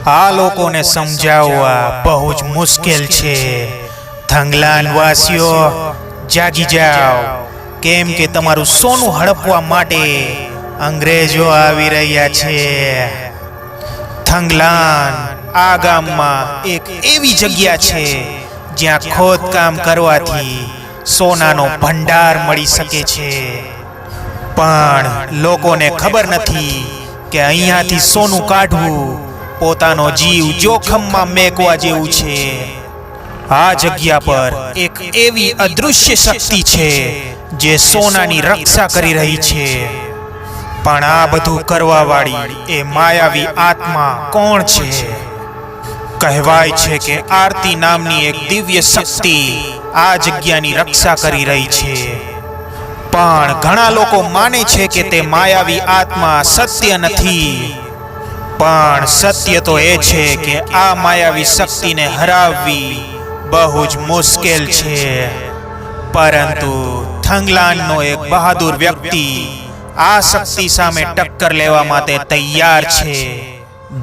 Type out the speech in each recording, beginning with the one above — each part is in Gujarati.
આ લોકોને સમજાવવા બહુ જ મુશ્કેલ છે। થંગલાન વાસીઓ જાગી જાઓ, કેમ કે તમારું સોનું હડપવા માટે અંગ્રેજો આવી રહ્યા છે। થંગલાન આ ગામમાં એક એવી જગ્યા છે જ્યાં ખોદકામ કરવાથી સોનાનો ભંડાર મળી શકે છે, પણ લોકોને ખબર નથી કે અહીંયાથી સોનું કાઢવું પોતાનો જીવ જોખમમાં મેકવા જેવું છે। આ જગ્યા પર એક એવી અદૃશ્ય શક્તિ છે જે સોનાની રક્ષા કરી રહી છે, પણ આ બધું કરવા વાળી એ માયાવી આત્મા કોણ છે? કહેવાય છે કે આરતી નામની એક દિવ્ય શક્તિ આ જગ્યાની રક્ષા કરી રહી છે, પણ ઘણા લોકો માને છે કે તે માયાવી આત્મા સત્ય નથી। પણ સત્ય તો એ છે કે આ માયાવી શક્તિને હરાવવી બહુ જ મુશ્કેલ છે, પરંતુ થંગલાનનો એક બહાદુર વ્યક્તિ આ શક્તિ સામે ટક્કર લેવા માટે તૈયાર છે।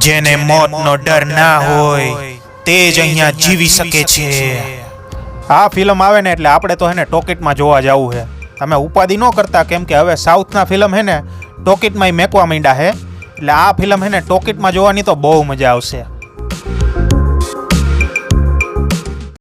જેને મોતનો ડર ના હોય તે જ અહીંયા જીવી શકે છે। આ ફિલ્મ આવે ને એટલે આપણે તો ટોકીટમાં જોવા જવું છે। તમે ઉપાધિ ન કરતા, કેમ કે હવે સાઉથના ફિલ્મ ટોકીટમાં મેકવા માંડ્યા છે, એટલે આ ફિલ્મ ટોકીટમાં જોવાની તો બહુ મજા આવશે।